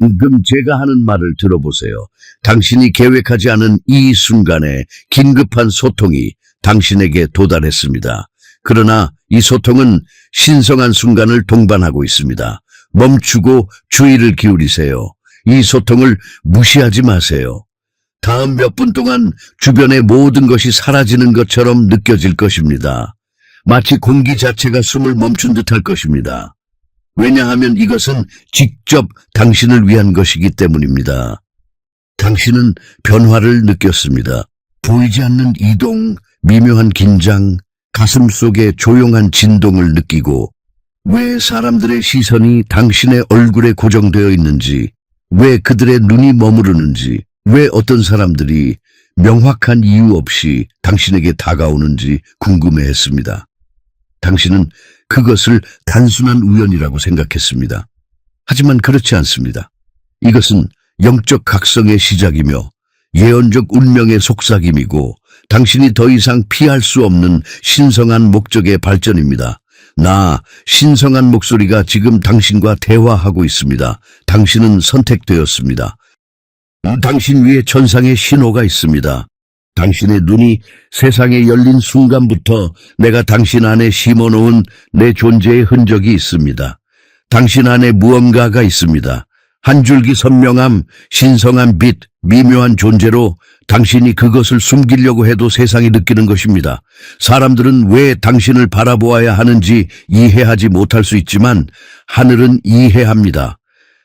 지금 제가 하는 말을 들어보세요. 당신이 계획하지 않은 이 순간에 긴급한 소통이 당신에게 도달했습니다. 그러나 이 소통은 신성한 순간을 동반하고 있습니다. 멈추고 주의를 기울이세요. 이 소통을 무시하지 마세요. 다음 몇 분 동안 주변의 모든 것이 사라지는 것처럼 느껴질 것입니다. 마치 공기 자체가 숨을 멈춘 듯할 것입니다. 왜냐하면 이것은 직접 당신을 위한 것이기 때문입니다. 당신은 변화를 느꼈습니다. 보이지 않는 이동, 미묘한 긴장, 가슴 속의 조용한 진동을 느끼고 왜 사람들의 시선이 당신의 얼굴에 고정되어 있는지, 왜 그들의 눈이 머무르는지, 왜 어떤 사람들이 명확한 이유 없이 당신에게 다가오는지 궁금해했습니다. 당신은 그것을 단순한 우연이라고 생각했습니다. 하지만 그렇지 않습니다. 이것은 영적 각성의 시작이며 예언적 운명의 속삭임이고 당신이 더 이상 피할 수 없는 신성한 목적의 발전입니다. 신성한 목소리가 지금 당신과 대화하고 있습니다. 당신은 선택되었습니다. 당신 위에 천상의 신호가 있습니다. 당신의 눈이 세상에 열린 순간부터 내가 당신 안에 심어놓은 내 존재의 흔적이 있습니다. 당신 안에 무언가가 있습니다. 한 줄기 선명함, 신성한 빛, 미묘한 존재로 당신이 그것을 숨기려고 해도 세상이 느끼는 것입니다. 사람들은 왜 당신을 바라보아야 하는지 이해하지 못할 수 있지만 하늘은 이해합니다.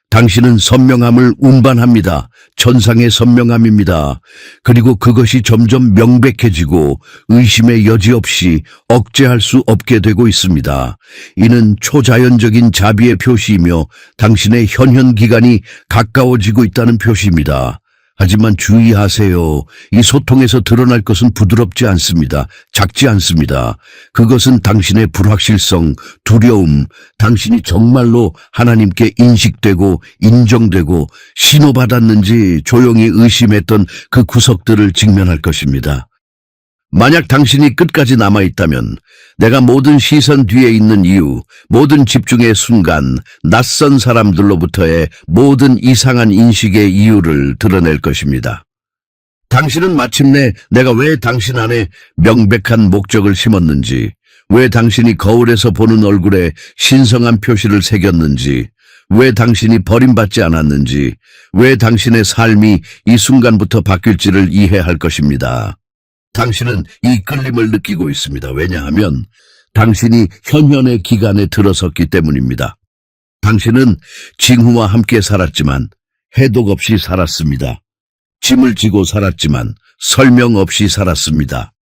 당신은 선명함을 운반합니다. 천상의 선명함입니다. 그리고 그것이 점점 명백해지고 의심의 여지 없이 억제할 수 없게 되고 있습니다. 이는 초자연적인 자비의 표시이며 당신의 현현 기간이 가까워지고 있다는 표시입니다. 하지만 주의하세요. 이 소통에서 드러날 것은 부드럽지 않습니다. 작지 않습니다. 그것은 당신의 불확실성, 두려움, 당신이 정말로 하나님께 인식되고 인정되고 신호받았는지 조용히 의심했던 그 구석들을 직면할 것입니다. 만약 당신이 끝까지 남아있다면 내가 모든 시선 뒤에 있는 이유, 모든 집중의 순간, 낯선 사람들로부터의 모든 이상한 인식의 이유를 드러낼 것입니다. 당신은 마침내 내가 왜 당신 안에 명백한 목적을 심었는지, 왜 당신이 거울에서 보는 얼굴에 신성한 표시를 새겼는지, 왜 당신이 버림받지 않았는지, 왜 당신의 삶이 이 순간부터 바뀔지를 이해할 것입니다. 당신은 이 끌림을 느끼고 있습니다. 왜냐하면 당신이 현현의 기간에 들어섰기 때문입니다. 당신은 징후와 함께 살았지만 해독 없이 살았습니다. 짐을 지고 살았지만 설명 없이 살았습니다.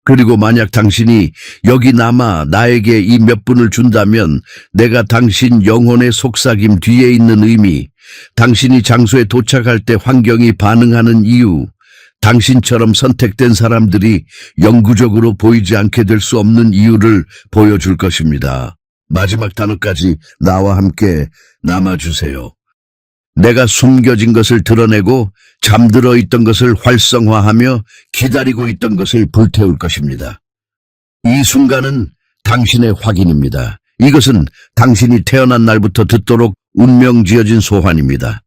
그리고 만약 당신이 여기 남아 나에게 이 몇 분을 준다면 내가 당신 영혼의 속삭임 뒤에 있는 의미, 당신이 장소에 도착할 때 환경이 반응하는 이유, 당신처럼 선택된 사람들이 영구적으로 보이지 않게 될 수 없는 이유를 보여줄 것입니다. 마지막 단어까지 나와 함께 남아주세요. 내가 숨겨진 것을 드러내고 잠들어 있던 것을 활성화하며 기다리고 있던 것을 불태울 것입니다. 이 순간은 당신의 확인입니다. 이것은 당신이 태어난 날부터 듣도록 운명지어진 소환입니다.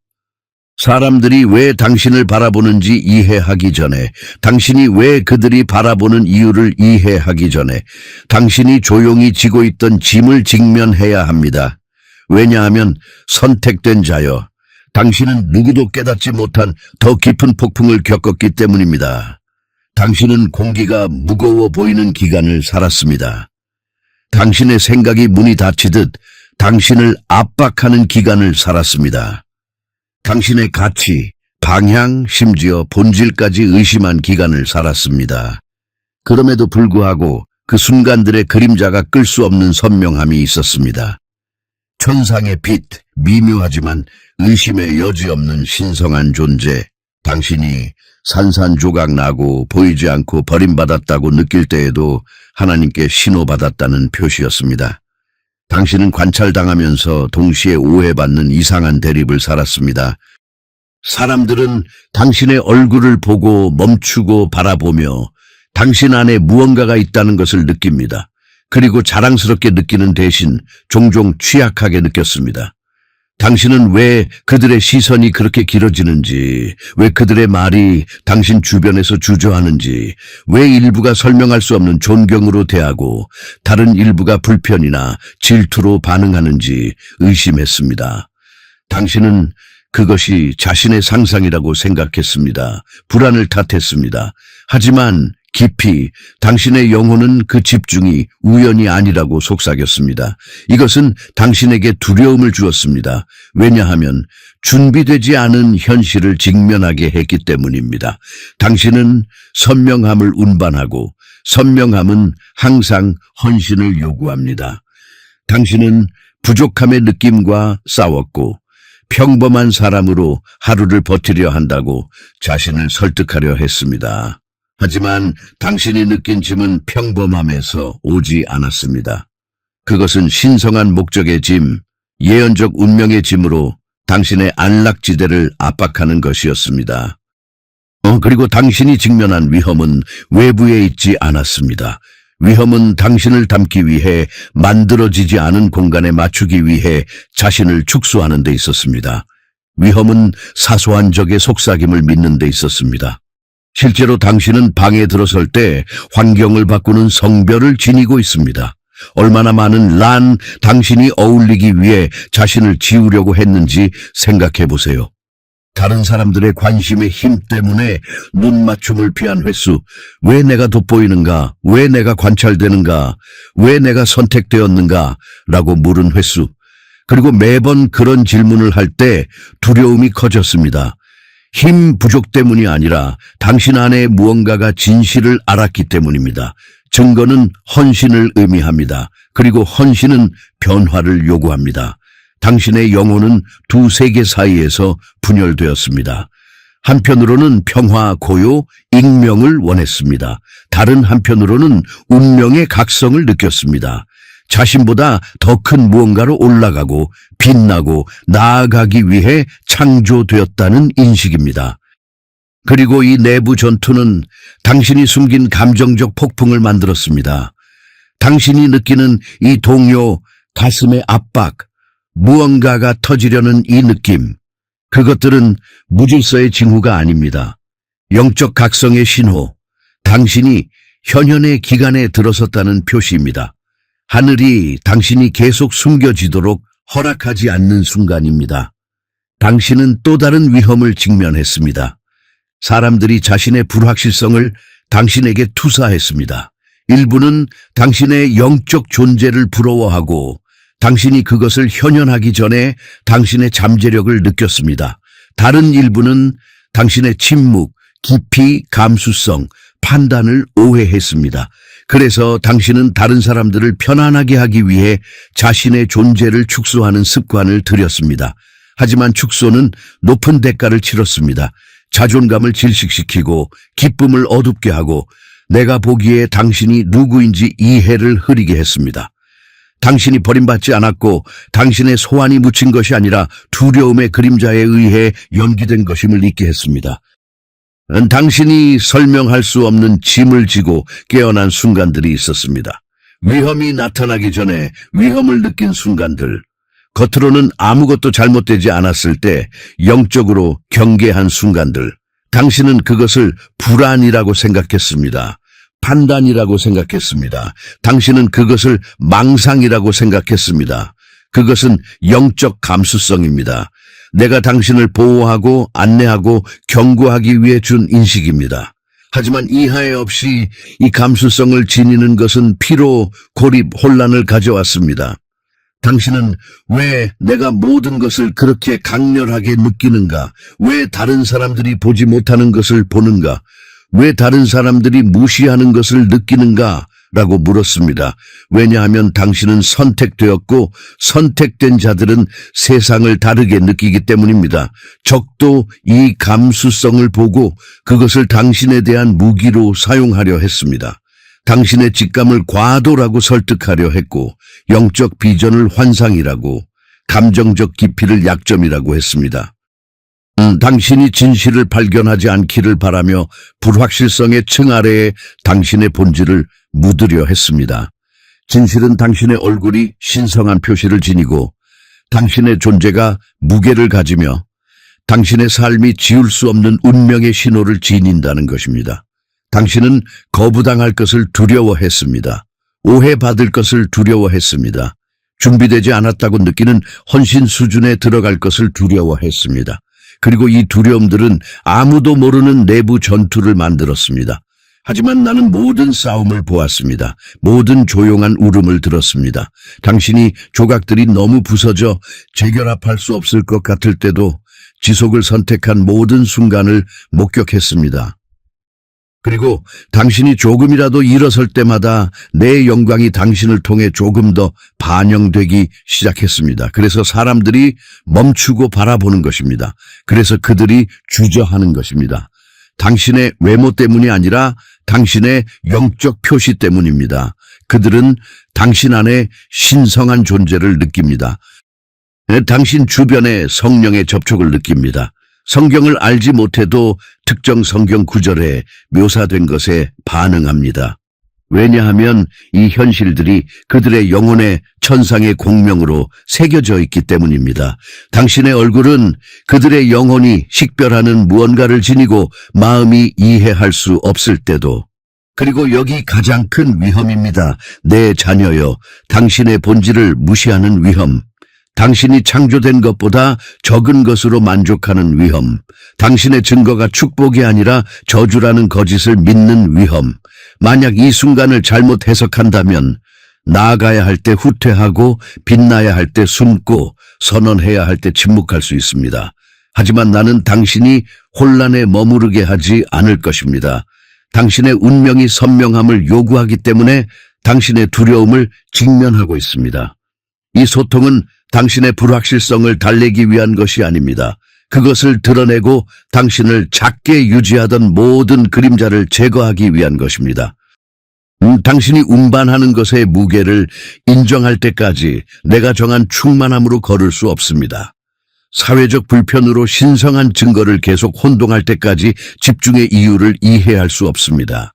사람들이 왜 당신을 바라보는지 이해하기 전에, 당신이 왜 그들이 바라보는 이유를 이해하기 전에 당신이 조용히 지고 있던 짐을 직면해야 합니다. 왜냐하면 선택된 자여, 당신은 누구도 깨닫지 못한 더 깊은 폭풍을 겪었기 때문입니다. 당신은 공기가 무거워 보이는 기간을 살았습니다. 당신의 생각이 문이 닫히듯 당신을 압박하는 기간을 살았습니다. 당신의 가치, 방향, 심지어 본질까지 의심한 기간을 살았습니다. 그럼에도 불구하고 그 순간들의 그림자가 끌 수 없는 선명함이 있었습니다. 천상의 빛, 미묘하지만 의심의 여지 없는 신성한 존재, 당신이 산산조각 나고 보이지 않고 버림받았다고 느낄 때에도 하나님께 신호받았다는 표시였습니다. 당신은 관찰당하면서 동시에 오해받는 이상한 대립을 살았습니다. 사람들은 당신의 얼굴을 보고 멈추고 바라보며 당신 안에 무언가가 있다는 것을 느낍니다. 그리고 자랑스럽게 느끼는 대신 종종 취약하게 느꼈습니다. 당신은 왜 그들의 시선이 그렇게 길어지는지, 왜 그들의 말이 당신 주변에서 주저하는지, 왜 일부가 설명할 수 없는 존경으로 대하고 다른 일부가 불편이나 질투로 반응하는지 의심했습니다. 당신은 그것이 자신의 상상이라고 생각했습니다. 불안을 탓했습니다. 하지만 깊이 당신의 영혼은 그 집중이 우연이 아니라고 속삭였습니다. 이것은 당신에게 두려움을 주었습니다. 왜냐하면 준비되지 않은 현실을 직면하게 했기 때문입니다. 당신은 선명함을 운반하고 선명함은 항상 헌신을 요구합니다. 당신은 부족함의 느낌과 싸웠고 평범한 사람으로 하루를 버티려 한다고 자신을 설득하려 했습니다. 하지만 당신이 느낀 짐은 평범함에서 오지 않았습니다. 그것은 신성한 목적의 짐, 예언적 운명의 짐으로 당신의 안락지대를 압박하는 것이었습니다. 그리고 당신이 직면한 위험은 외부에 있지 않았습니다. 위험은 당신을 담기 위해 만들어지지 않은 공간에 맞추기 위해 자신을 축소하는 데 있었습니다. 위험은 사소한 적의 속삭임을 믿는 데 있었습니다. 실제로 당신은 방에 들어설 때 환경을 바꾸는 성별을 지니고 있습니다. 얼마나 많은 당신이 어울리기 위해 자신을 지우려고 했는지 생각해 보세요. 다른 사람들의 관심의 힘 때문에 눈맞춤을 피한 횟수, 왜 내가 돋보이는가, 왜 내가 관찰되는가, 왜 내가 선택되었는가 라고 물은 횟수, 그리고 매번 그런 질문을 할 때 두려움이 커졌습니다. 힘 부족 때문이 아니라 당신 안에 무언가가 진실을 알았기 때문입니다. 증거는 헌신을 의미합니다. 그리고 헌신은 변화를 요구합니다. 당신의 영혼은 두 세계 사이에서 분열되었습니다. 한편으로는 평화, 고요, 익명을 원했습니다. 다른 한편으로는 운명의 각성을 느꼈습니다. 자신보다 더 큰 무언가로 올라가고 빛나고 나아가기 위해 창조되었다는 인식입니다. 그리고 이 내부 전투는 당신이 숨긴 감정적 폭풍을 만들었습니다. 당신이 느끼는 이 동요, 가슴의 압박, 무언가가 터지려는 이 느낌, 그것들은 무질서의 징후가 아닙니다. 영적 각성의 신호, 당신이 현현의 기간에 들어섰다는 표시입니다. 하늘이 당신이 계속 숨겨지도록 허락하지 않는 순간입니다. 당신은 또 다른 위험을 직면했습니다. 사람들이 자신의 불확실성을 당신에게 투사했습니다. 일부는 당신의 영적 존재를 부러워하고 당신이 그것을 현현하기 전에 당신의 잠재력을 느꼈습니다. 다른 일부는 당신의 침묵, 깊이, 감수성, 판단을 오해했습니다. 그래서 당신은 다른 사람들을 편안하게 하기 위해 자신의 존재를 축소하는 습관을 들였습니다. 하지만 축소는 높은 대가를 치렀습니다. 자존감을 질식시키고 기쁨을 어둡게 하고 내가 보기에 당신이 누구인지 이해를 흐리게 했습니다. 당신이 버림받지 않았고 당신의 소환이 묻힌 것이 아니라 두려움의 그림자에 의해 연기된 것임을 잊게 했습니다. 당신이 설명할 수 없는 짐을 지고 깨어난 순간들이 있었습니다. 위험이 나타나기 전에 위험을 느낀 순간들, 겉으로는 아무것도 잘못되지 않았을 때 영적으로 경계한 순간들, 당신은 그것을 불안이라고 생각했습니다. 판단이라고 생각했습니다. 당신은 그것을 망상이라고 생각했습니다. 그것은 영적 감수성입니다. 내가 당신을 보호하고 안내하고 경고하기 위해 준 인식입니다. 하지만 이하에 없이 이 감수성을 지니는 것은 피로, 고립, 혼란을 가져왔습니다. 당신은 왜 내가 모든 것을 그렇게 강렬하게 느끼는가? 왜 다른 사람들이 보지 못하는 것을 보는가? 왜 다른 사람들이 무시하는 것을 느끼는가? 라고 물었습니다. 왜냐하면 당신은 선택되었고 선택된 자들은 세상을 다르게 느끼기 때문입니다. 적도 이 감수성을 보고 그것을 당신에 대한 무기로 사용하려 했습니다. 당신의 직감을 과도라고 설득하려 했고 영적 비전을 환상이라고, 감정적 깊이를 약점이라고 했습니다. 당신이 진실을 발견하지 않기를 바라며 불확실성의 층 아래에 당신의 본질을 묻으려 했습니다. 진실은 당신의 얼굴이 신성한 표시를 지니고 당신의 존재가 무게를 가지며 당신의 삶이 지울 수 없는 운명의 신호를 지닌다는 것입니다. 당신은 거부당할 것을 두려워했습니다. 오해받을 것을 두려워했습니다. 준비되지 않았다고 느끼는 헌신 수준에 들어갈 것을 두려워했습니다. 그리고 이 두려움들은 아무도 모르는 내부 전투를 만들었습니다. 하지만 나는 모든 싸움을 보았습니다. 모든 조용한 울음을 들었습니다. 당신이 조각들이 너무 부서져 재결합할 수 없을 것 같을 때도 지속을 선택한 모든 순간을 목격했습니다. 그리고 당신이 조금이라도 일어설 때마다 내 영광이 당신을 통해 조금 더 반영되기 시작했습니다. 그래서 사람들이 멈추고 바라보는 것입니다. 그래서 그들이 주저하는 것입니다. 당신의 외모 때문이 아니라 당신의 영적 표시 때문입니다. 그들은 당신 안에 신성한 존재를 느낍니다. 당신 주변에 성령의 접촉을 느낍니다. 성경을 알지 못해도 특정 성경 구절에 묘사된 것에 반응합니다. 왜냐하면 이 현실들이 그들의 영혼의 천상의 공명으로 새겨져 있기 때문입니다. 당신의 얼굴은 그들의 영혼이 식별하는 무언가를 지니고 마음이 이해할 수 없을 때도, 그리고 여기 가장 큰 위험입니다. 내 자녀여, 당신의 본질을 무시하는 위험. 당신이 창조된 것보다 적은 것으로 만족하는 위험, 당신의 증거가 축복이 아니라 저주라는 거짓을 믿는 위험. 만약 이 순간을 잘못 해석한다면 나아가야 할 때 후퇴하고 빛나야 할 때 숨고 선언해야 할 때 침묵할 수 있습니다. 하지만 나는 당신이 혼란에 머무르게 하지 않을 것입니다. 당신의 운명이 선명함을 요구하기 때문에 당신의 두려움을 직면하고 있습니다. 이 소통은 당신의 불확실성을 달래기 위한 것이 아닙니다. 그것을 드러내고 당신을 작게 유지하던 모든 그림자를 제거하기 위한 것입니다. 당신이 운반하는 것의 무게를 인정할 때까지 내가 정한 충만함으로 걸을 수 없습니다. 사회적 불편으로 신성한 증거를 계속 혼동할 때까지 집중의 이유를 이해할 수 없습니다.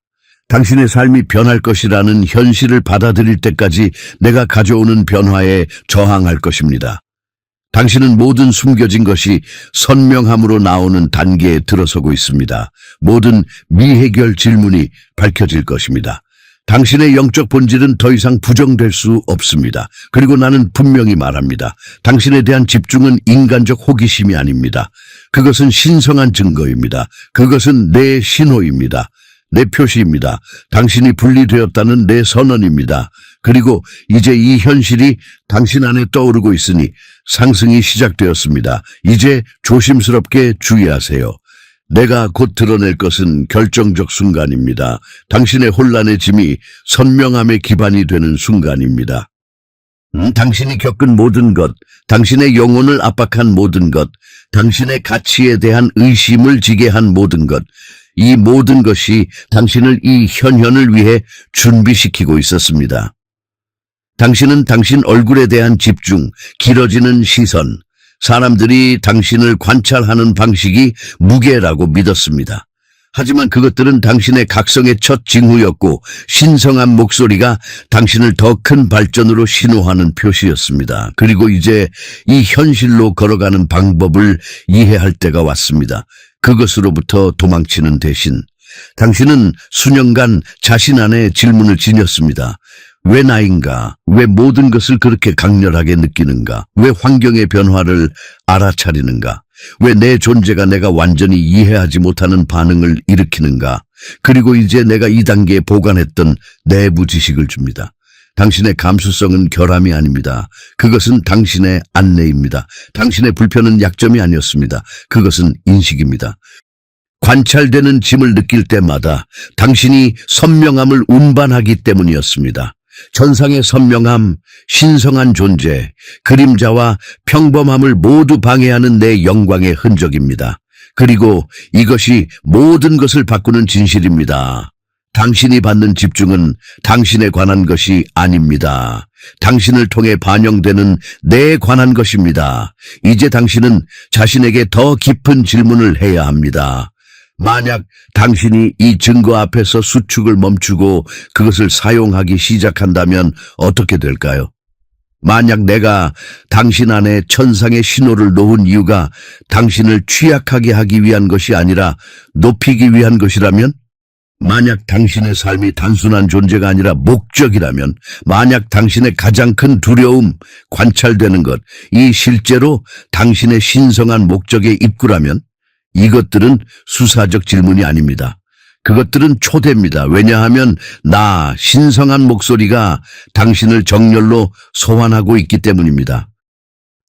당신의 삶이 변할 것이라는 현실을 받아들일 때까지 내가 가져오는 변화에 저항할 것입니다. 당신은 모든 숨겨진 것이 선명함으로 나오는 단계에 들어서고 있습니다. 모든 미해결 질문이 밝혀질 것입니다. 당신의 영적 본질은 더 이상 부정될 수 없습니다. 그리고 나는 분명히 말합니다. 당신에 대한 집중은 인간적 호기심이 아닙니다. 그것은 신성한 증거입니다. 그것은 내 신호입니다. 내 표시입니다. 당신이 분리되었다는 내 선언입니다. 그리고 이제 이 현실이 당신 안에 떠오르고 있으니 상승이 시작되었습니다. 이제 조심스럽게 주의하세요. 내가 곧 드러낼 것은 결정적 순간입니다. 당신의 혼란의 짐이 선명함의 기반이 되는 순간입니다. 당신이 겪은 모든 것, 당신의 영혼을 압박한 모든 것, 당신의 가치에 대한 의심을 지게 한 모든 것, 이 모든 것이 당신을 이 현현을 위해 준비시키고 있었습니다. 당신은 당신 얼굴에 대한 집중, 길어지는 시선, 사람들이 당신을 관찰하는 방식이 무게라고 믿었습니다. 하지만 그것들은 당신의 각성의 첫 징후였고 신성한 목소리가 당신을 더 큰 발전으로 신호하는 표시였습니다. 그리고 이제 이 현실로 걸어가는 방법을 이해할 때가 왔습니다. 그것으로부터 도망치는 대신 당신은 수년간 자신 안에 질문을 지녔습니다. 왜 나인가? 왜 모든 것을 그렇게 강렬하게 느끼는가? 왜 환경의 변화를 알아차리는가? 왜 내 존재가 내가 완전히 이해하지 못하는 반응을 일으키는가? 그리고 이제 내가 이 단계에 보관했던 내부 지식을 줍니다. 당신의 감수성은 결함이 아닙니다. 그것은 당신의 안내입니다. 당신의 불편은 약점이 아니었습니다. 그것은 인식입니다. 관찰되는 짐을 느낄 때마다 당신이 선명함을 운반하기 때문이었습니다. 전상의 선명함, 신성한 존재, 그림자와 평범함을 모두 방해하는 내 영광의 흔적입니다. 그리고 이것이 모든 것을 바꾸는 진실입니다. 당신이 받는 집중은 당신에 관한 것이 아닙니다. 당신을 통해 반영되는 내 관한 것입니다. 이제 당신은 자신에게 더 깊은 질문을 해야 합니다. 만약 당신이 이 증거 앞에서 수축을 멈추고 그것을 사용하기 시작한다면 어떻게 될까요? 만약 내가 당신 안에 천상의 신호를 놓은 이유가 당신을 취약하게 하기 위한 것이 아니라 높이기 위한 것이라면, 만약 당신의 삶이 단순한 존재가 아니라 목적이라면, 만약 당신의 가장 큰 두려움, 관찰되는 것, 이 실제로 당신의 신성한 목적의 입구라면, 이것들은 수사적 질문이 아닙니다. 그것들은 초대입니다. 왜냐하면 나 신성한 목소리가 당신을 정렬로 소환하고 있기 때문입니다.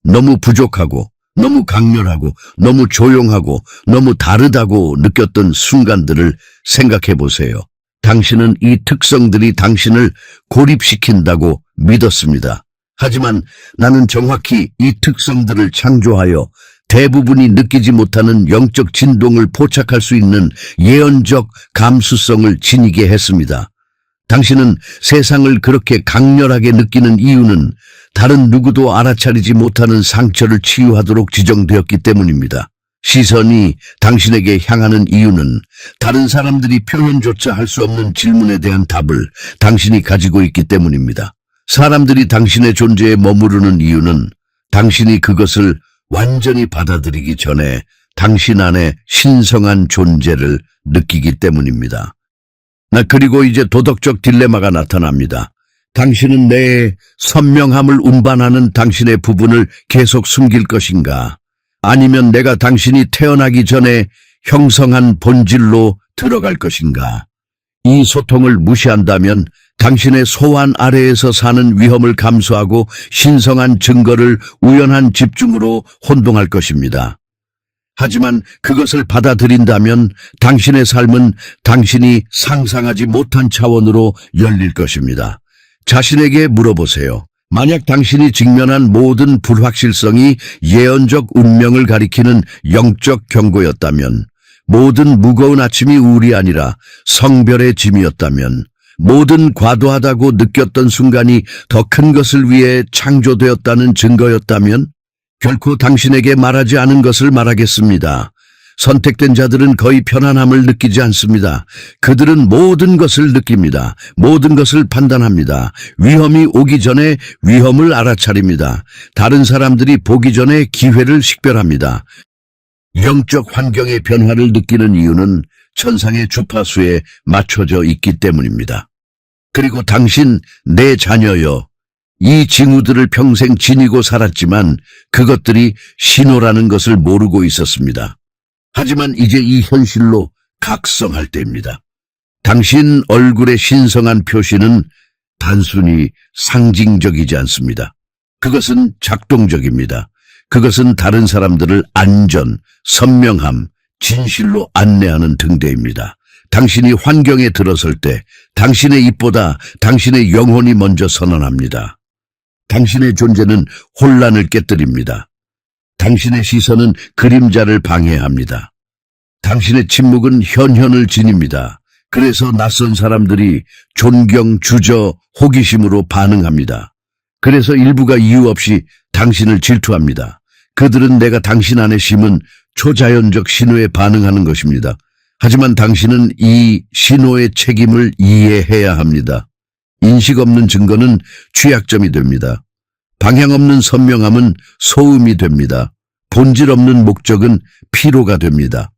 너무 부족하고 너무 강렬하고 너무 조용하고 너무 다르다고 느꼈던 순간들을 생각해 보세요. 당신은 이 특성들이 당신을 고립시킨다고 믿었습니다. 하지만 나는 정확히 이 특성들을 창조하여 대부분이 느끼지 못하는 영적 진동을 포착할 수 있는 예언적 감수성을 지니게 했습니다. 당신은 세상을 그렇게 강렬하게 느끼는 이유는 다른 누구도 알아차리지 못하는 상처를 치유하도록 지정되었기 때문입니다. 시선이 당신에게 향하는 이유는 다른 사람들이 표현조차 할 수 없는 질문에 대한 답을 당신이 가지고 있기 때문입니다. 사람들이 당신의 존재에 머무르는 이유는 당신이 그것을 완전히 받아들이기 전에 당신 안에 신성한 존재를 느끼기 때문입니다. 그리고 이제 도덕적 딜레마가 나타납니다. 당신은 내 선명함을 운반하는 당신의 부분을 계속 숨길 것인가? 아니면 내가 당신이 태어나기 전에 형성한 본질로 들어갈 것인가? 이 소통을 무시한다면 당신의 소환 아래에서 사는 위험을 감수하고 신성한 증거를 우연한 집중으로 혼동할 것입니다. 하지만 그것을 받아들인다면 당신의 삶은 당신이 상상하지 못한 차원으로 열릴 것입니다. 자신에게 물어보세요. 만약 당신이 직면한 모든 불확실성이 예언적 운명을 가리키는 영적 경고였다면, 모든 무거운 아침이 우울이 아니라 성별의 짐이었다면, 모든 과도하다고 느꼈던 순간이 더 큰 것을 위해 창조되었다는 증거였다면, 결코 당신에게 말하지 않은 것을 말하겠습니다. 선택된 자들은 거의 편안함을 느끼지 않습니다. 그들은 모든 것을 느낍니다. 모든 것을 판단합니다. 위험이 오기 전에 위험을 알아차립니다. 다른 사람들이 보기 전에 기회를 식별합니다. 영적 환경의 변화를 느끼는 이유는 천상의 주파수에 맞춰져 있기 때문입니다. 그리고 당신, 내 자녀여, 이 징후들을 평생 지니고 살았지만 그것들이 신호라는 것을 모르고 있었습니다. 하지만 이제 이 현실로 각성할 때입니다. 당신 얼굴의 신성한 표시는 단순히 상징적이지 않습니다. 그것은 작동적입니다. 그것은 다른 사람들을 안전, 선명함, 진실로 안내하는 등대입니다. 당신이 환경에 들어설 때 당신의 입보다 당신의 영혼이 먼저 선언합니다. 당신의 존재는 혼란을 깨뜨립니다. 당신의 시선은 그림자를 방해합니다. 당신의 침묵은 현현을 지닙니다. 그래서 낯선 사람들이 존경, 주저, 호기심으로 반응합니다. 그래서 일부가 이유 없이 당신을 질투합니다. 그들은 내가 당신 안에 심은 초자연적 신호에 반응하는 것입니다. 하지만 당신은 이 신호의 책임을 이해해야 합니다. 인식 없는 증거는 취약점이 됩니다. 방향 없는 선명함은 소음이 됩니다. 본질 없는 목적은 피로가 됩니다.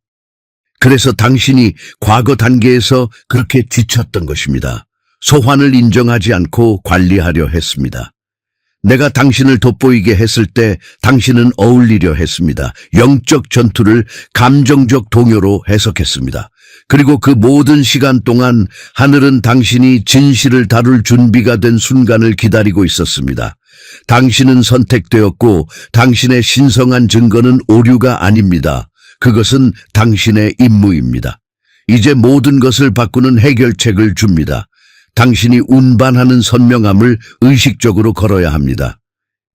그래서 당신이 과거 단계에서 그렇게 지쳤던 것입니다. 소환을 인정하지 않고 관리하려 했습니다. 내가 당신을 돋보이게 했을 때 당신은 어울리려 했습니다. 영적 전투를 감정적 동요로 해석했습니다. 그리고 그 모든 시간 동안 하늘은 당신이 진실을 다룰 준비가 된 순간을 기다리고 있었습니다. 당신은 선택되었고 당신의 신성한 증거는 오류가 아닙니다. 그것은 당신의 임무입니다. 이제 모든 것을 바꾸는 해결책을 줍니다. 당신이 운반하는 선명함을 의식적으로 걸어야 합니다.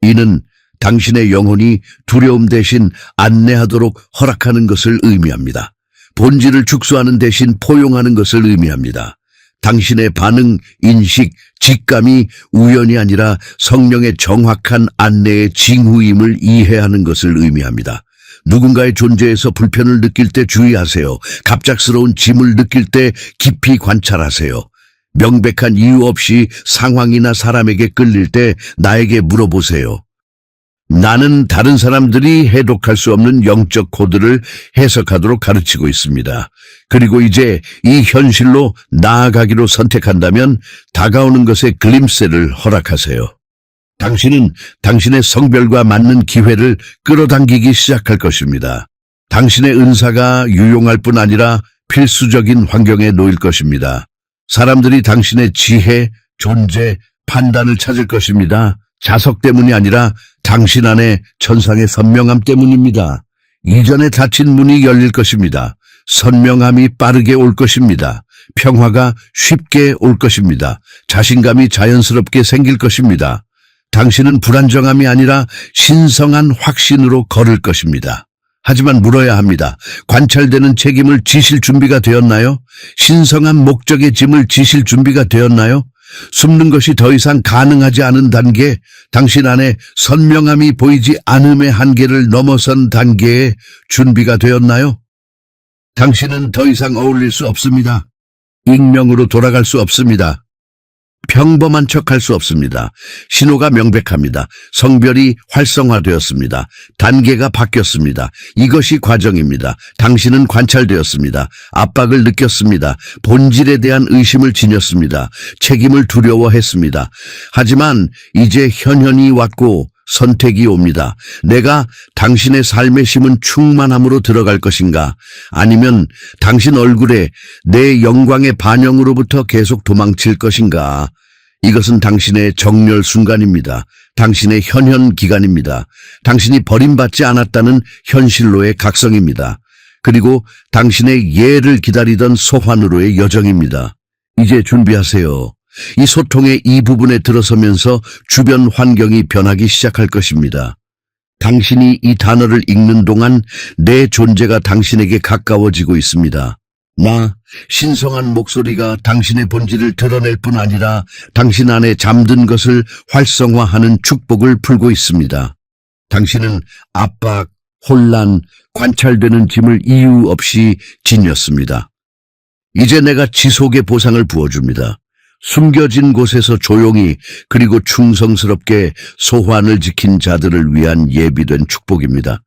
이는 당신의 영혼이 두려움 대신 안내하도록 허락하는 것을 의미합니다. 본질을 축소하는 대신 포용하는 것을 의미합니다. 당신의 반응, 인식, 직감이 우연이 아니라 성령의 정확한 안내의 징후임을 이해하는 것을 의미합니다. 누군가의 존재에서 불편을 느낄 때 주의하세요. 갑작스러운 짐을 느낄 때 깊이 관찰하세요. 명백한 이유 없이 상황이나 사람에게 끌릴 때 나에게 물어보세요. 나는 다른 사람들이 해독할 수 없는 영적 코드를 해석하도록 가르치고 있습니다. 그리고 이제 이 현실로 나아가기로 선택한다면 다가오는 것에 글림세를 허락하세요. 당신은 당신의 성별과 맞는 기회를 끌어당기기 시작할 것입니다. 당신의 은사가 유용할 뿐 아니라 필수적인 환경에 놓일 것입니다. 사람들이 당신의 지혜, 존재, 판단을 찾을 것입니다. 자석 때문이 아니라 당신 안에 천상의 선명함 때문입니다. 이전에 닫힌 문이 열릴 것입니다. 선명함이 빠르게 올 것입니다. 평화가 쉽게 올 것입니다. 자신감이 자연스럽게 생길 것입니다. 당신은 불안정함이 아니라 신성한 확신으로 걸을 것입니다. 하지만 물어야 합니다. 관찰되는 책임을 지실 준비가 되었나요? 신성한 목적의 짐을 지실 준비가 되었나요? 숨는 것이 더 이상 가능하지 않은 단계, 당신 안에 선명함이 보이지 않음의 한계를 넘어선 단계에 준비가 되었나요? 당신은 더 이상 어울릴 수 없습니다. 익명으로 돌아갈 수 없습니다. 평범한 척할 수 없습니다. 신호가 명백합니다. 성별이 활성화되었습니다. 단계가 바뀌었습니다. 이것이 과정입니다. 당신은 관찰되었습니다. 압박을 느꼈습니다. 본질에 대한 의심을 지녔습니다. 책임을 두려워했습니다. 하지만 이제 현현이 왔고 선택이 옵니다. 내가 당신의 삶의 심은 충만함으로 들어갈 것인가? 아니면 당신 얼굴에 내 영광의 반영으로부터 계속 도망칠 것인가? 이것은 당신의 정렬 순간입니다. 당신의 현현 기간입니다. 당신이 버림받지 않았다는 현실로의 각성입니다. 그리고 당신의 예를 기다리던 소환으로의 여정입니다. 이제 준비하세요. 이 소통의 이 부분에 들어서면서 주변 환경이 변하기 시작할 것입니다. 당신이 이 단어를 읽는 동안 내 존재가 당신에게 가까워지고 있습니다. 나, 신성한 목소리가 당신의 본질을 드러낼 뿐 아니라 당신 안에 잠든 것을 활성화하는 축복을 풀고 있습니다. 당신은 압박, 혼란, 관찰되는 짐을 이유 없이 지녔습니다. 이제 내가 지속의 보상을 부어줍니다. 숨겨진 곳에서 조용히 그리고 충성스럽게 소환을 지킨 자들을 위한 예비된 축복입니다.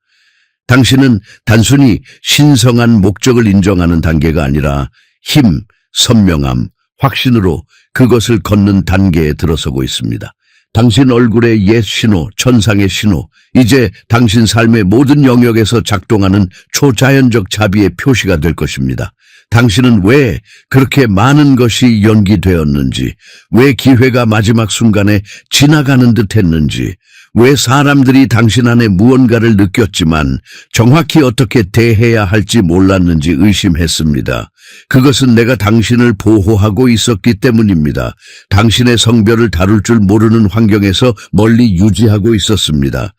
당신은 단순히 신성한 목적을 인정하는 단계가 아니라 힘, 선명함, 확신으로 그것을 걷는 단계에 들어서고 있습니다. 당신 얼굴의 옛 신호, 천상의 신호, 이제 당신 삶의 모든 영역에서 작동하는 초자연적 자비의 표시가 될 것입니다. 당신은 왜 그렇게 많은 것이 연기되었는지, 왜 기회가 마지막 순간에 지나가는 듯 했는지, 왜 사람들이 당신 안에 무언가를 느꼈지만 정확히 어떻게 대해야 할지 몰랐는지 의심했습니다. 그것은 내가 당신을 보호하고 있었기 때문입니다. 당신의 성별을 다룰 줄 모르는 환경에서 멀리 유지하고 있었습니다.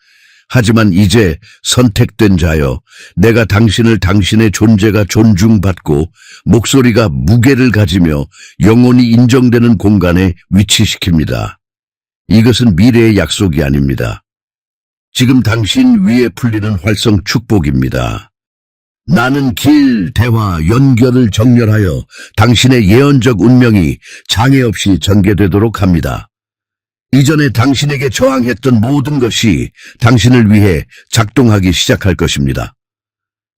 하지만 이제 선택된 자여, 내가 당신을 당신의 존재가 존중받고 목소리가 무게를 가지며 영원히 인정되는 공간에 위치시킵니다. 이것은 미래의 약속이 아닙니다. 지금 당신 위에 풀리는 활성 축복입니다. 나는 길, 대화, 연결을 정렬하여 당신의 예언적 운명이 장애 없이 전개되도록 합니다. 이전에 당신에게 저항했던 모든 것이 당신을 위해 작동하기 시작할 것입니다.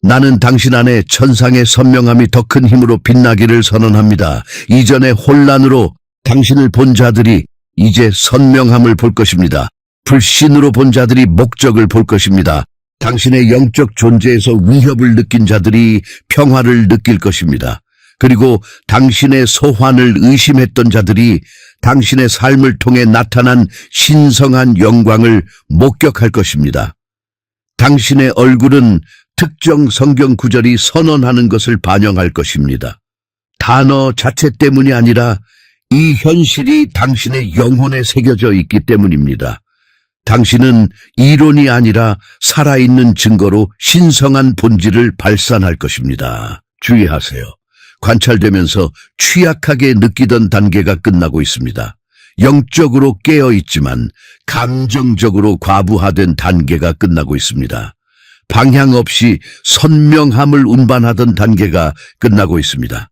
나는 당신 안에 천상의 선명함이 더 큰 힘으로 빛나기를 선언합니다. 이전의 혼란으로 당신을 본 자들이 이제 선명함을 볼 것입니다. 불신으로 본 자들이 목적을 볼 것입니다. 당신의 영적 존재에서 위협을 느낀 자들이 평화를 느낄 것입니다. 그리고 당신의 소환을 의심했던 자들이 당신의 삶을 통해 나타난 신성한 영광을 목격할 것입니다. 당신의 얼굴은 특정 성경 구절이 선언하는 것을 반영할 것입니다. 단어 자체 때문이 아니라 이 현실이 당신의 영혼에 새겨져 있기 때문입니다. 당신은 이론이 아니라 살아있는 증거로 신성한 본질을 발산할 것입니다. 주의하세요. 관찰되면서 취약하게 느끼던 단계가 끝나고 있습니다. 영적으로 깨어있지만 감정적으로 과부하된 단계가 끝나고 있습니다. 방향 없이 선명함을 운반하던 단계가 끝나고 있습니다.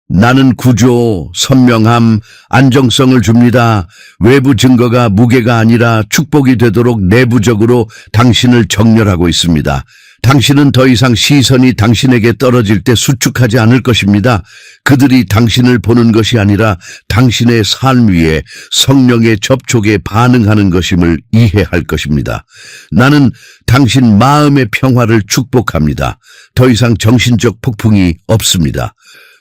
나는 구조, 선명함, 안정성을 줍니다. 외부 증거가 무게가 아니라 축복이 되도록 내부적으로 당신을 정렬하고 있습니다. 당신은 더 이상 시선이 당신에게 떨어질 때 수축하지 않을 것입니다. 그들이 당신을 보는 것이 아니라 당신의 삶 위에 성령의 접촉에 반응하는 것임을 이해할 것입니다. 나는 당신 마음의 평화를 축복합니다. 더 이상 정신적 폭풍이 없습니다.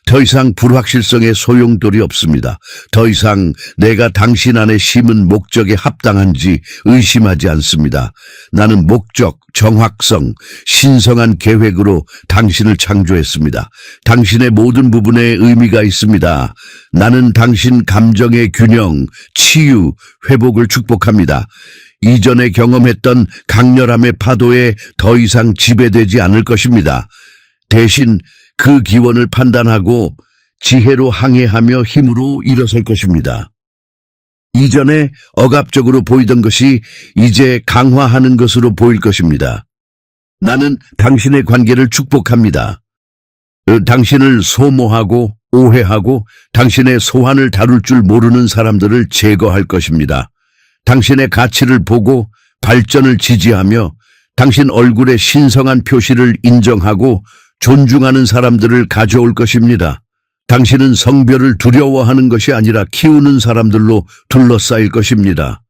더 이상 불확실성의 소용돌이 없습니다. 더 이상 내가 당신 안에 심은 목적에 합당한지 의심하지 않습니다. 나는 목적, 정확성, 신성한 계획으로 당신을 창조했습니다. 당신의 모든 부분에 의미가 있습니다. 나는 당신 감정의 균형, 치유, 회복을 축복합니다. 이전에 경험했던 강렬함의 파도에 더 이상 지배되지 않을 것입니다. 대신 그 기원을 판단하고 지혜로 항해하며 힘으로 일어설 것입니다. 이전에 억압적으로 보이던 것이 이제 강화하는 것으로 보일 것입니다. 나는 당신의 관계를 축복합니다. 당신을 소모하고 오해하고 당신의 소환을 다룰 줄 모르는 사람들을 제거할 것입니다. 당신의 가치를 보고 발전을 지지하며 당신 얼굴의 신성한 표시를 인정하고 존중하는 사람들을 가져올 것입니다. 당신은 성별을 두려워하는 것이 아니라 키우는 사람들로 둘러싸일 것입니다.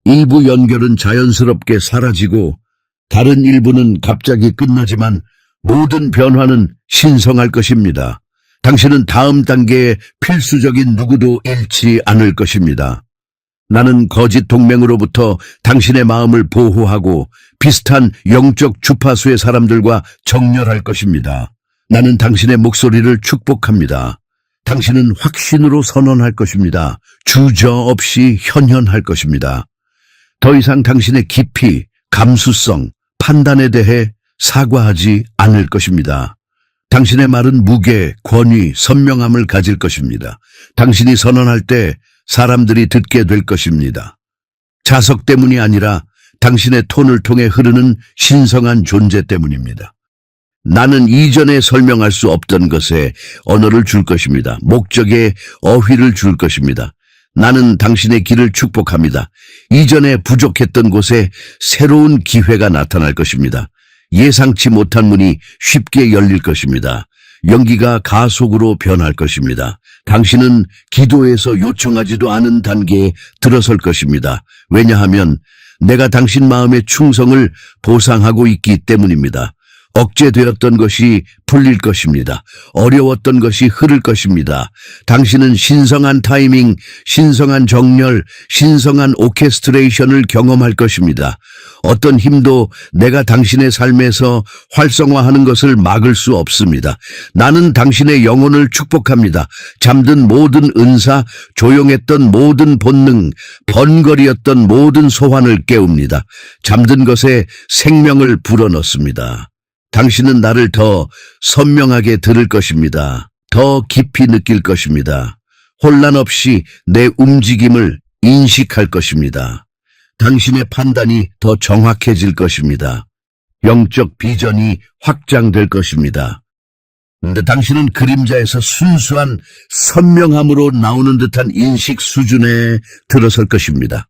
일부 연결은 자연스럽게 사라지고 다른 일부는 갑자기 끝나지만 모든 변화는 신성할 것입니다. 당신은 다음 단계의 필수적인 누구도 잃지 않을 것입니다. 나는 거짓 동맹으로부터 당신의 마음을 보호하고 비슷한 영적 주파수의 사람들과 정렬할 것입니다. 나는 당신의 목소리를 축복합니다. 당신은 확신으로 선언할 것입니다. 주저없이 현현할 것입니다. 더 이상 당신의 깊이, 감수성, 판단에 대해 사과하지 않을 것입니다. 당신의 말은 무게, 권위, 선명함을 가질 것입니다. 당신이 선언할 때 사람들이 듣게 될 것입니다. 자석 때문이 아니라 당신의 톤을 통해 흐르는 신성한 존재 때문입니다. 나는 이전에 설명할 수 없던 것에 언어를 줄 것입니다. 목적에 어휘를 줄 것입니다. 나는 당신의 길을 축복합니다. 이전에 부족했던 곳에 새로운 기회가 나타날 것입니다. 예상치 못한 문이 쉽게 열릴 것입니다. 연기가 가속으로 변할 것입니다. 당신은 기도에서 요청하지도 않은 단계에 들어설 것입니다. 왜냐하면 내가 당신 마음의 충성을 보상하고 있기 때문입니다. 억제되었던 것이 풀릴 것입니다. 어려웠던 것이 흐를 것입니다. 당신은 신성한 타이밍, 신성한 정렬, 신성한 오케스트레이션을 경험할 것입니다. 어떤 힘도 내가 당신의 삶에서 활성화하는 것을 막을 수 없습니다. 나는 당신의 영혼을 축복합니다. 잠든 모든 은사, 조용했던 모든 본능, 번거리였던 모든 소환을 깨웁니다. 잠든 것에 생명을 불어넣습니다. 당신은 나를 더 선명하게 들을 것입니다. 더 깊이 느낄 것입니다. 혼란 없이 내 움직임을 인식할 것입니다. 당신의 판단이 더 정확해질 것입니다. 영적 비전이 확장될 것입니다. 근데 당신은 그림자에서 순수한 선명함으로 나오는 듯한 인식 수준에 들어설 것입니다.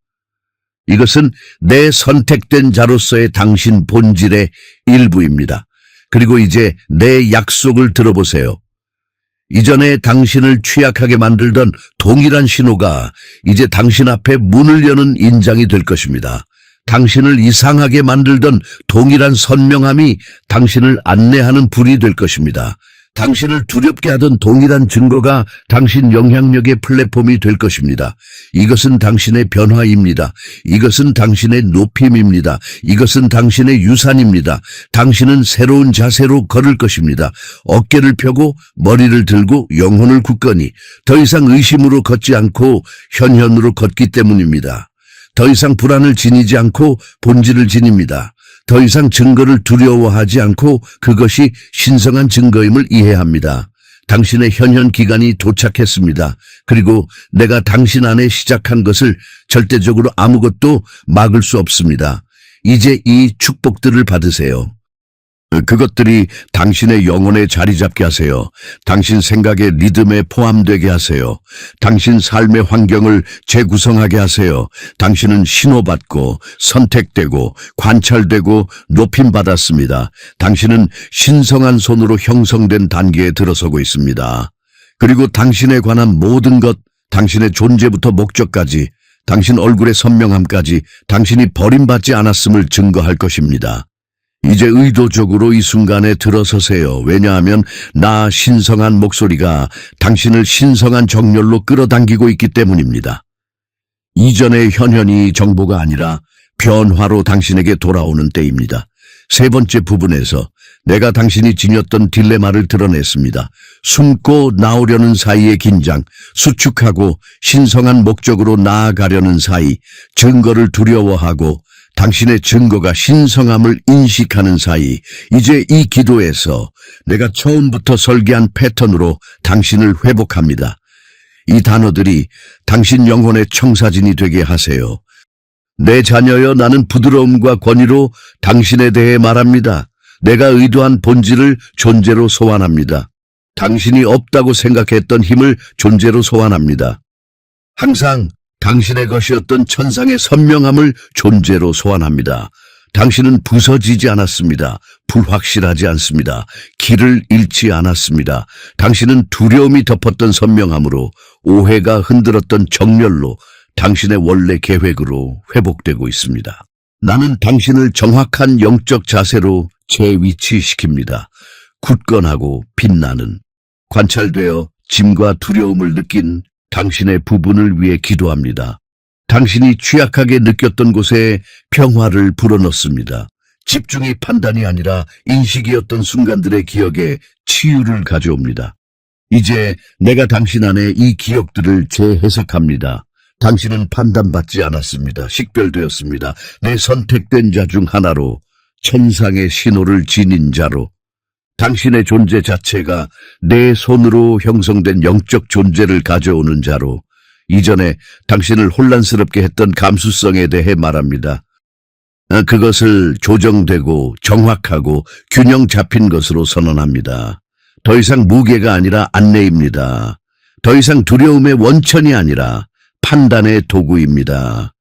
이것은 내 선택된 자로서의 당신 본질의 일부입니다. 그리고 이제 내 약속을 들어보세요. 이전에 당신을 취약하게 만들던 동일한 신호가 이제 당신 앞에 문을 여는 인장이 될 것입니다. 당신을 이상하게 만들던 동일한 선명함이 당신을 안내하는 불이 될 것입니다. 당신을 두렵게 하던 동일한 증거가 당신 영향력의 플랫폼이 될 것입니다. 이것은 당신의 변화입니다. 이것은 당신의 높임입니다. 이것은 당신의 유산입니다. 당신은 새로운 자세로 걸을 것입니다. 어깨를 펴고 머리를 들고 영혼을 굳건히 더 이상 의심으로 걷지 않고 현현으로 걷기 때문입니다. 더 이상 불안을 지니지 않고 본질을 지닙니다. 더 이상 증거를 두려워하지 않고 그것이 신성한 증거임을 이해합니다. 당신의 현현 기간이 도착했습니다. 그리고 내가 당신 안에 시작한 것을 절대적으로 아무것도 막을 수 없습니다. 이제 이 축복들을 받으세요. 그것들이 당신의 영혼에 자리 잡게 하세요. 당신 생각의 리듬에 포함되게 하세요. 당신 삶의 환경을 재구성하게 하세요. 당신은 신호받고 선택되고 관찰되고 높임받았습니다. 당신은 신성한 손으로 형성된 단계에 들어서고 있습니다. 그리고 당신에 관한 모든 것, 당신의 존재부터 목적까지, 당신 얼굴의 선명함까지 당신이 버림받지 않았음을 증거할 것입니다. 이제 의도적으로 이 순간에 들어서세요. 왜냐하면 나 신성한 목소리가 당신을 신성한 정렬로 끌어당기고 있기 때문입니다. 이전의 현현이 정보가 아니라 변화로 당신에게 돌아오는 때입니다. 세 번째 부분에서 내가 당신이 지녔던 딜레마를 드러냈습니다. 숨고 나오려는 사이의 긴장, 수축하고 신성한 목적으로 나아가려는 사이, 증거를 두려워하고 당신의 증거가 신성함을 인식하는 사이, 이제 이 기도에서 내가 처음부터 설계한 패턴으로 당신을 회복합니다. 이 단어들이 당신 영혼의 청사진이 되게 하세요. 내 자녀여, 나는 부드러움과 권위로 당신에 대해 말합니다. 내가 의도한 본질을 존재로 소환합니다. 당신이 없다고 생각했던 힘을 존재로 소환합니다. 항상 당신의 것이었던 천상의 선명함을 존재로 소환합니다. 당신은 부서지지 않았습니다. 불확실하지 않습니다. 길을 잃지 않았습니다. 당신은 두려움이 덮었던 선명함으로, 오해가 흔들었던 정렬로, 당신의 원래 계획으로 회복되고 있습니다. 나는 당신을 정확한 영적 자세로 재위치시킵니다. 굳건하고 빛나는, 관찰되어 짐과 두려움을 느낀 당신의 부분을 위해 기도합니다. 당신이 취약하게 느꼈던 곳에 평화를 불어넣습니다. 집중이 판단이 아니라 인식이었던 순간들의 기억에 치유를 가져옵니다. 이제 내가 당신 안에 이 기억들을 재해석합니다. 당신은 판단받지 않았습니다. 식별되었습니다. 내 선택된 자 중 하나로, 천상의 신호를 지닌 자로, 당신의 존재 자체가 내 손으로 형성된 영적 존재를 가져오는 자로, 이전에 당신을 혼란스럽게 했던 감수성에 대해 말합니다. 그것을 조정되고 정확하고 균형 잡힌 것으로 선언합니다. 더 이상 무게가 아니라 안내입니다. 더 이상 두려움의 원천이 아니라 판단의 도구입니다.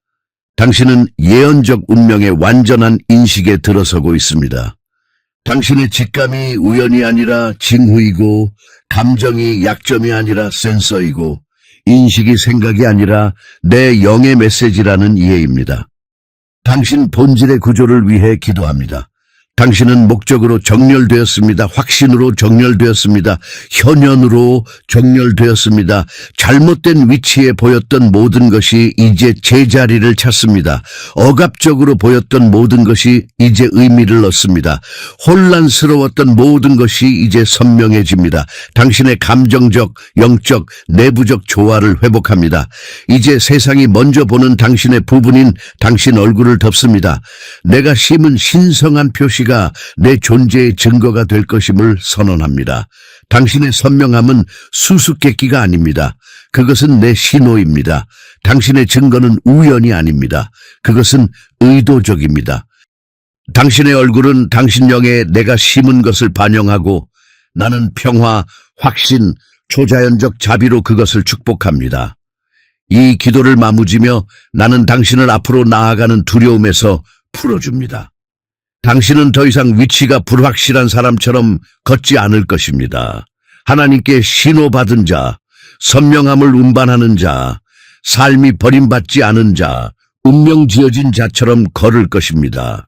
당신은 예언적 운명의 완전한 인식에 들어서고 있습니다. 당신의 직감이 우연이 아니라 징후이고, 감정이 약점이 아니라 센서이고, 인식이 생각이 아니라 내 영의 메시지라는 이해입니다. 당신 본질의 구조를 위해 기도합니다. 당신은 목적으로 정렬되었습니다. 확신으로 정렬되었습니다. 현현으로 정렬되었습니다. 잘못된 위치에 보였던 모든 것이 이제 제자리를 찾습니다. 억압적으로 보였던 모든 것이 이제 의미를 얻습니다. 혼란스러웠던 모든 것이 이제 선명해집니다. 당신의 감정적, 영적, 내부적 조화를 회복합니다. 이제 세상이 먼저 보는 당신의 부분인 당신 얼굴을 덮습니다. 내가 심은 신성한 표시가 내 존재의 증거가 될 것임을 선언합니다. 당신의 선명함은 수수께끼가 아닙니다. 그것은 내 신호입니다. 당신의 증거는 우연이 아닙니다. 그것은 의도적입니다. 당신의 얼굴은 당신 영에 내가 심은 것을 반영하고, 나는 평화, 확신, 초자연적 자비로 그것을 축복합니다. 이 기도를 마무지며 나는 당신을 앞으로 나아가는 두려움에서 풀어줍니다. 당신은 더 이상 위치가 불확실한 사람처럼 걷지 않을 것입니다. 하나님께 신호받은 자, 선명함을 운반하는 자, 삶이 버림받지 않은 자, 운명 지어진 자처럼 걸을 것입니다.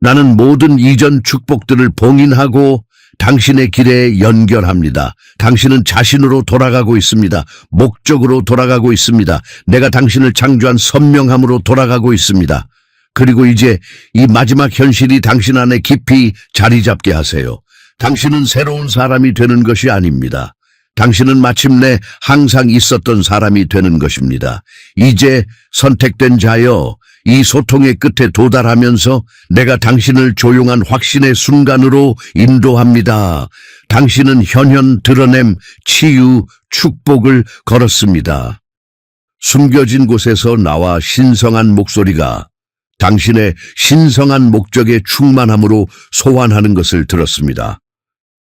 나는 모든 이전 축복들을 봉인하고 당신의 길에 연결합니다. 당신은 자신으로 돌아가고 있습니다. 목적으로 돌아가고 있습니다. 내가 당신을 창조한 선명함으로 돌아가고 있습니다. 그리고 이제 이 마지막 현실이 당신 안에 깊이 자리 잡게 하세요. 당신은 새로운 사람이 되는 것이 아닙니다. 당신은 마침내 항상 있었던 사람이 되는 것입니다. 이제 선택된 자여, 이 소통의 끝에 도달하면서 내가 당신을 조용한 확신의 순간으로 인도합니다. 당신은 현현 드러냄, 치유, 축복을 걸었습니다. 숨겨진 곳에서 나와 신성한 목소리가 당신의 신성한 목적에 충만함으로 소환하는 것을 들었습니다.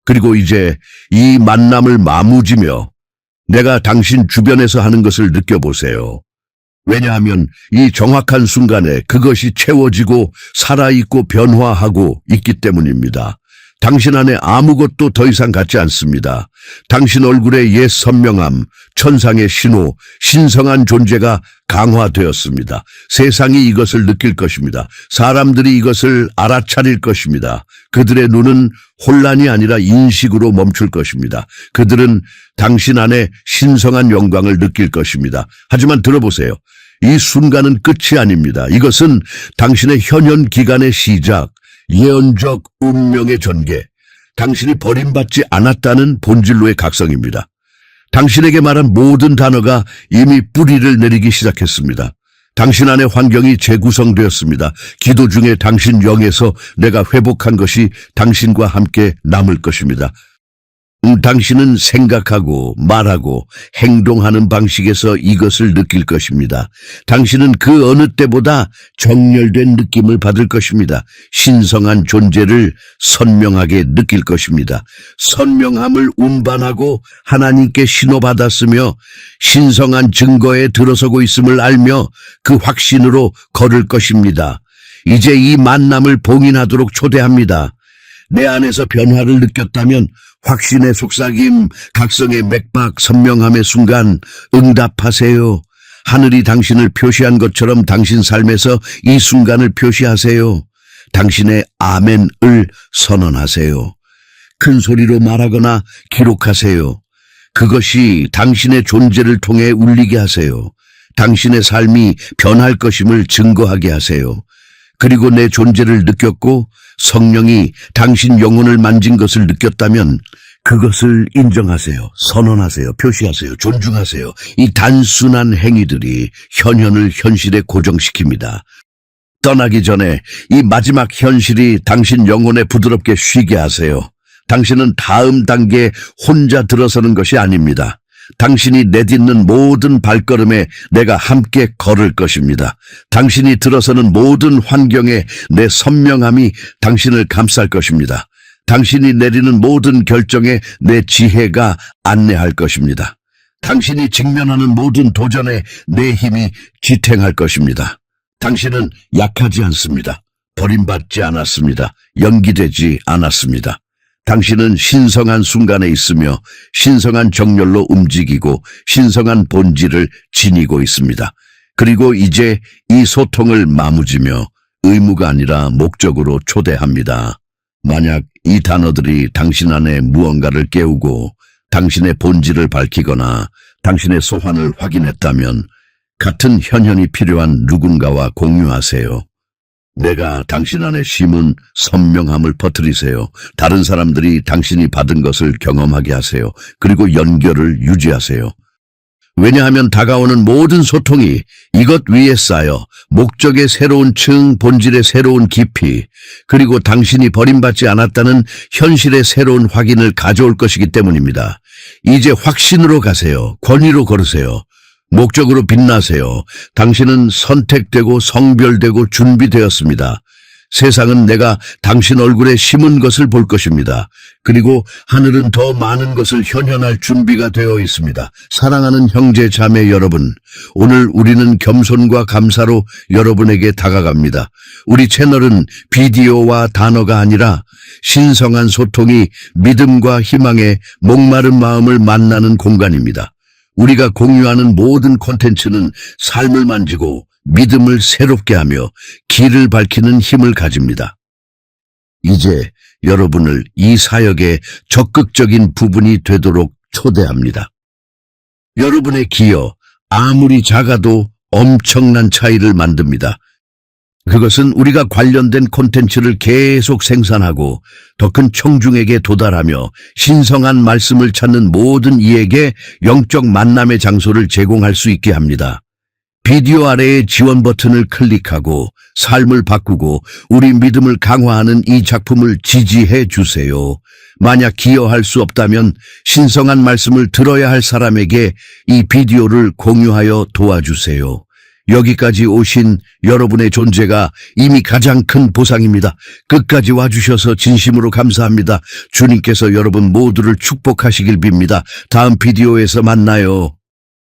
그리고 이제 이 만남을 마무지며 내가 당신 주변에서 하는 것을 느껴보세요. 왜냐하면 이 정확한 순간에 그것이 채워지고 살아있고 변화하고 있기 때문입니다. 당신 안에 아무것도 더 이상 같지 않습니다. 당신 얼굴의 옛 선명함, 천상의 신호, 신성한 존재가 강화되었습니다. 세상이 이것을 느낄 것입니다. 사람들이 이것을 알아차릴 것입니다. 그들의 눈은 혼란이 아니라 인식으로 멈출 것입니다. 그들은 당신 안에 신성한 영광을 느낄 것입니다. 하지만 들어보세요. 이 순간은 끝이 아닙니다. 이것은 당신의 현현 기간의 시작, 예언적 운명의 전개, 당신이 버림받지 않았다는 본질로의 각성입니다. 당신에게 말한 모든 단어가 이미 뿌리를 내리기 시작했습니다. 당신 안의 환경이 재구성되었습니다. 기도 중에 당신 영에서 내가 회복한 것이 당신과 함께 남을 것입니다. 당신은 생각하고 말하고 행동하는 방식에서 이것을 느낄 것입니다. 당신은 그 어느 때보다 정렬된 느낌을 받을 것입니다. 신성한 존재를 선명하게 느낄 것입니다. 선명함을 운반하고 하나님께 신호받았으며 신성한 증거에 들어서고 있음을 알며 그 확신으로 걸을 것입니다. 이제 이 만남을 봉인하도록 초대합니다. 내 안에서 변화를 느꼈다면 확신의 속삭임, 각성의 맥박, 선명함의 순간 응답하세요. 하늘이 당신을 표시한 것처럼 당신 삶에서 이 순간을 표시하세요. 당신의 아멘을 선언하세요. 큰 소리로 말하거나 기록하세요. 그것이 당신의 존재를 통해 울리게 하세요. 당신의 삶이 변할 것임을 증거하게 하세요. 그리고 내 존재를 느꼈고 성령이 당신 영혼을 만진 것을 느꼈다면 그것을 인정하세요. 선언하세요. 표시하세요. 존중하세요. 이 단순한 행위들이 현현을 현실에 고정시킵니다. 떠나기 전에 이 마지막 현실이 당신 영혼에 부드럽게 쉬게 하세요. 당신은 다음 단계에 혼자 들어서는 것이 아닙니다. 당신이 내딛는 모든 발걸음에 내가 함께 걸을 것입니다. 당신이 들어서는 모든 환경에 내 선명함이 당신을 감쌀 것입니다. 당신이 내리는 모든 결정에 내 지혜가 안내할 것입니다. 당신이 직면하는 모든 도전에 내 힘이 지탱할 것입니다. 당신은 약하지 않습니다. 버림받지 않았습니다. 연기되지 않았습니다. 당신은 신성한 순간에 있으며 신성한 정렬로 움직이고 신성한 본질을 지니고 있습니다. 그리고 이제 이 소통을 마무지며 의무가 아니라 목적으로 초대합니다. 만약 이 단어들이 당신 안에 무언가를 깨우고 당신의 본질을 밝히거나 당신의 소환을 확인했다면 같은 현현이 필요한 누군가와 공유하세요. 내가 당신 안에 심은 선명함을 퍼뜨리세요. 다른 사람들이 당신이 받은 것을 경험하게 하세요. 그리고 연결을 유지하세요. 왜냐하면 다가오는 모든 소통이 이것 위에 쌓여 목적의 새로운 층, 본질의 새로운 깊이, 그리고 당신이 버림받지 않았다는 현실의 새로운 확인을 가져올 것이기 때문입니다. 이제 확신으로 가세요. 권위로 걸으세요. 목적으로 빛나세요. 당신은 선택되고 성별되고 준비되었습니다. 세상은 내가 당신 얼굴에 심은 것을 볼 것입니다. 그리고 하늘은 더 많은 것을 현현할 준비가 되어 있습니다. 사랑하는 형제 자매 여러분, 오늘 우리는 겸손과 감사로 여러분에게 다가갑니다. 우리 채널은 비디오와 단어가 아니라 신성한 소통이 믿음과 희망의 목마른 마음을 만나는 공간입니다. 우리가 공유하는 모든 콘텐츠는 삶을 만지고 믿음을 새롭게 하며 길을 밝히는 힘을 가집니다. 이제 여러분을 이 사역의 적극적인 부분이 되도록 초대합니다. 여러분의 기여, 아무리 작아도 엄청난 차이를 만듭니다. 그것은 우리가 관련된 콘텐츠를 계속 생산하고 더 큰 청중에게 도달하며 신성한 말씀을 찾는 모든 이에게 영적 만남의 장소를 제공할 수 있게 합니다. 비디오 아래의 지원 버튼을 클릭하고 삶을 바꾸고 우리 믿음을 강화하는 이 작품을 지지해 주세요. 만약 기여할 수 없다면 신성한 말씀을 들어야 할 사람에게 이 비디오를 공유하여 도와주세요. 여기까지 오신 여러분의 존재가 이미 가장 큰 보상입니다. 끝까지 와주셔서 진심으로 감사합니다. 주님께서 여러분 모두를 축복하시길 빕니다. 다음 비디오에서 만나요.